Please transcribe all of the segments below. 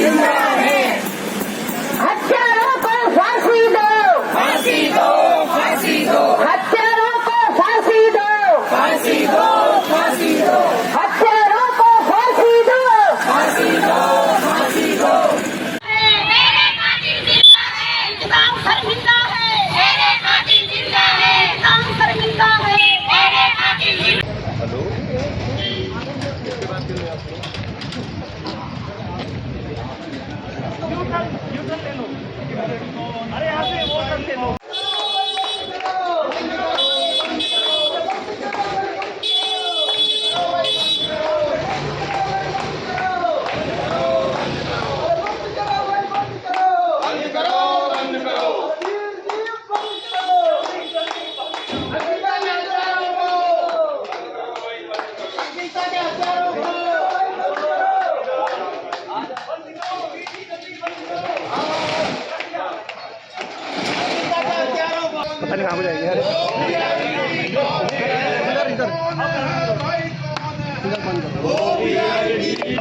जिंदा है। हत्यारों को फांसी दो, फांसी दो, फांसी दो, हत्यारों को फांसी दो, फांसी दो, फांसी दो, हत्यारों को फांसी दो। फांसी दो, फांसी दो। मेरे कातिल जिंदा है, इंतकाम शर्मिंदा है। मेरे कातिल जिंदा है, इंतकाम शर्मिंदा है। मेरे कातिल जिंदा पता नहीं कहाँ को जाएगी यार।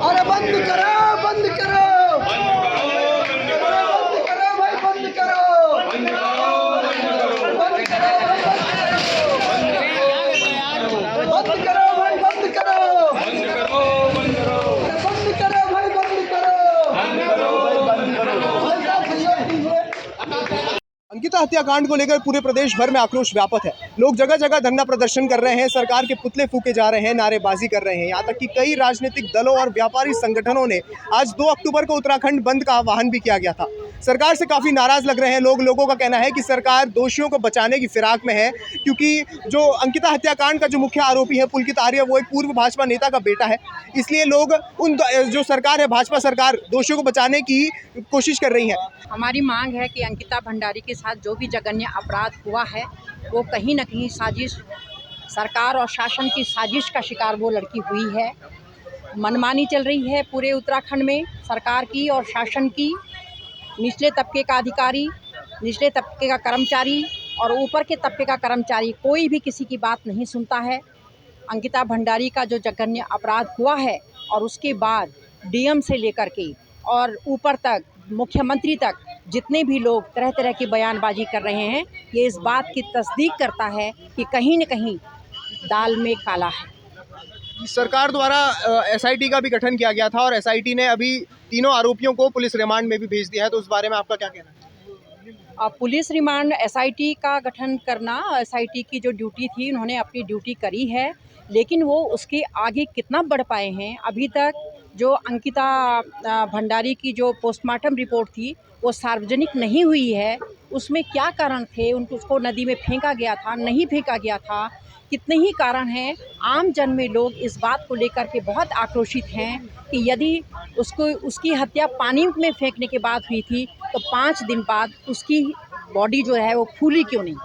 अरे बंद करो, बंद करो, बंद करो भाई, बंद करो, बंद करो, बंद करो भाई, बंद करो, बंद करो भाई, बंद करो। अंकिता हत्याकांड को लेकर पूरे प्रदेश भर में आक्रोश व्यापक है। लोग जगह जगह धरना प्रदर्शन कर रहे हैं, सरकार के पुतले फूके जा रहे हैं, नारेबाजी कर रहे हैं। यहाँ तक कि कई राजनीतिक दलों और व्यापारी संगठनों ने आज 2 अक्टूबर को उत्तराखंड बंद का आह्वान भी किया गया था। सरकार से काफ़ी नाराज़ लग रहे हैं लोग। लोगों का कहना है कि सरकार दोषियों को बचाने की फिराक में है, क्योंकि जो अंकिता हत्याकांड का जो मुख्य आरोपी है पुलकित आर्य, वो एक पूर्व भाजपा नेता का बेटा है। इसलिए लोग जो सरकार है, भाजपा सरकार, दोषियों को बचाने की कोशिश कर रही है। हमारी मांग है कि अंकिता भंडारी के साथ जो भी जघन्य अपराध हुआ है वो कहीं न कहीं साजिश, सरकार और शासन की साजिश का शिकार वो लड़की हुई है। मनमानी चल रही है पूरे उत्तराखंड में सरकार की और शासन की। निचले तबके का अधिकारी, निचले तबके का कर्मचारी और ऊपर के तबके का कर्मचारी, कोई भी किसी की बात नहीं सुनता है। अंकिता भंडारी का जो जघन्य अपराध हुआ है और उसके बाद डीएम से लेकर के और ऊपर तक मुख्यमंत्री तक जितने भी लोग तरह तरह की बयानबाजी कर रहे हैं, ये इस बात की तस्दीक करता है कि कहीं न कहीं दाल में काला है। सरकार द्वारा एसआईटी का भी गठन किया गया था और एसआईटी ने अभी तीनों आरोपियों को पुलिस रिमांड में भी भेज दिया है, तो उस बारे में आपका क्या कहना है? पुलिस रिमांड, एसआईटी का गठन करना, एसआईटी की जो ड्यूटी थी उन्होंने अपनी ड्यूटी करी है, लेकिन वो उसके आगे कितना बढ़ पाए हैं अभी तक। जो अंकिता भंडारी की जो पोस्टमार्टम रिपोर्ट थी वो सार्वजनिक नहीं हुई है। उसमें क्या कारण थे, उसको नदी में फेंका गया था, नहीं फेंका गया था, कितने ही कारण हैं। आम जन में लोग इस बात को लेकर के बहुत आक्रोशित हैं कि यदि उसकी हत्या पानी में फेंकने के बाद हुई थी तो 5 दिन बाद उसकी बॉडी जो है वो फूली क्यों नहीं।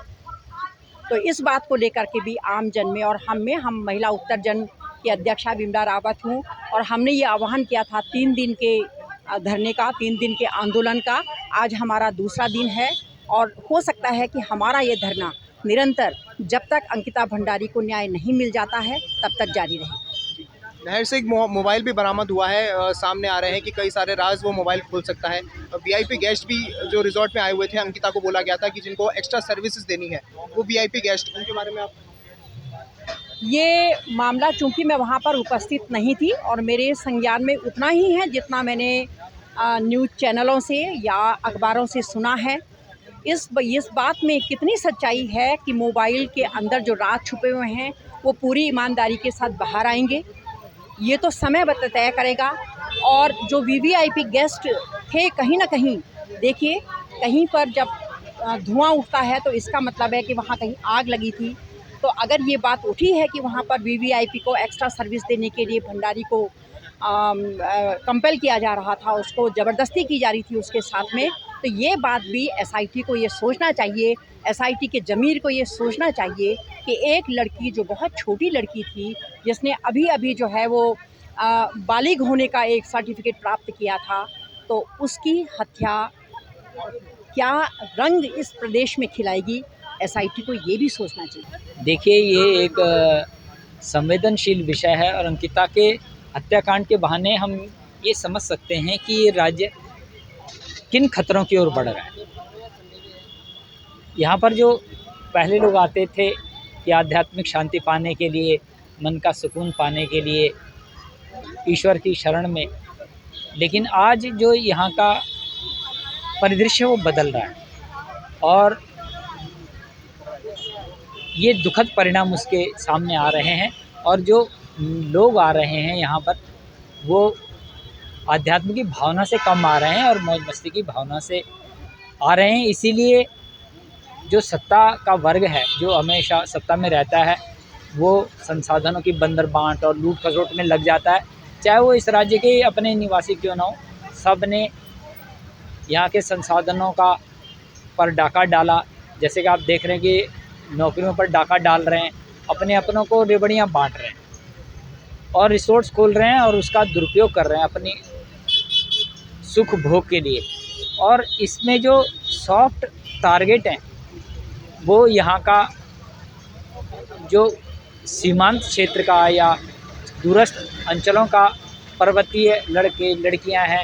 तो इस बात को लेकर के भी आम जन में और हम महिला उत्तर जन की अध्यक्षा विमला रावत हूँ, और हमने ये आह्वान किया था 3 दिन के धरने का, 3 दिन के आंदोलन का। आज हमारा दूसरा दिन है और हो सकता है कि हमारा ये धरना निरंतर जब तक अंकिता भंडारी को न्याय नहीं मिल जाता है तब तक जारी रहेगा। नहर से एक मोबाइल भी बरामद हुआ है। सामने आ रहे हैं कि कई सारे राज वो मोबाइल खोल सकता है। वीआईपी गेस्ट भी जो रिजॉर्ट में आए हुए थे, अंकिता को बोला गया था कि जिनको एक्स्ट्रा सर्विसेज देनी है, वो वीआईपी गेस्ट, उनके बारे में आप? ये मामला चूंकि मैं वहाँ पर उपस्थित नहीं थी और मेरे संज्ञान में उतना ही है जितना मैंने न्यूज़ चैनलों से या अखबारों से सुना है। इस बात में कितनी सच्चाई है कि मोबाइल के अंदर जो राज छुपे हुए हैं वो पूरी ईमानदारी के साथ बाहर आएंगे, ये तो समय तय करेगा। और जो वीवीआईपी गेस्ट थे, कहीं ना कहीं देखिए, कहीं पर जब धुआं उठता है तो इसका मतलब है कि वहाँ कहीं आग लगी थी। तो अगर ये बात उठी है कि वहाँ पर वीवीआईपी को एक्स्ट्रा सर्विस देने के लिए भंडारी को कंपेल किया जा रहा था, उसको ज़बरदस्ती की जा रही थी उसके साथ में, तो ये बात भी एसआईटी को ये सोचना चाहिए, एसआईटी के ज़मीर को ये सोचना चाहिए कि एक लड़की जो बहुत छोटी लड़की थी, जिसने अभी जो है वो बालिग होने का एक सर्टिफिकेट प्राप्त किया था, तो उसकी हत्या क्या रंग इस प्रदेश में खिलाएगी, एसआईटी को ये भी सोचना चाहिए। देखिए, ये एक संवेदनशील विषय है और अंकिता के हत्याकांड के बहाने हम ये समझ सकते हैं कि ये राज्य किन खतरों की ओर बढ़ रहा है। यहाँ पर जो पहले लोग आते थे कि आध्यात्मिक शांति पाने के लिए, मन का सुकून पाने के लिए, ईश्वर की शरण में, लेकिन आज जो यहाँ का परिदृश्य वो बदल रहा है और ये दुखद परिणाम उसके सामने आ रहे हैं। और जो लोग आ रहे हैं यहाँ पर वो आध्यात्म की भावना से कम आ रहे हैं और मौज मस्ती की भावना से आ रहे हैं। इसीलिए जो सत्ता का वर्ग है, जो हमेशा सत्ता में रहता है, वो संसाधनों की बंदर बांट और लूट खसोट में लग जाता है, चाहे वो इस राज्य के अपने निवासी क्यों ना हो। सब ने यहाँ के संसाधनों का पर डाका डाला। जैसे कि आप देख रहे हैं कि नौकरियों पर डाका डाल रहे हैं, अपने अपनों को रेवड़ियाँ बांट रहे हैं और रिसोर्ट्स खोल रहे हैं और उसका दुरुपयोग कर रहे हैं अपनी सुख भोग के लिए। और इसमें जो सॉफ्ट टारगेट हैं वो यहाँ का जो सीमांत क्षेत्र का या दूरस्थ अंचलों का पर्वतीय लड़के लड़कियाँ हैं,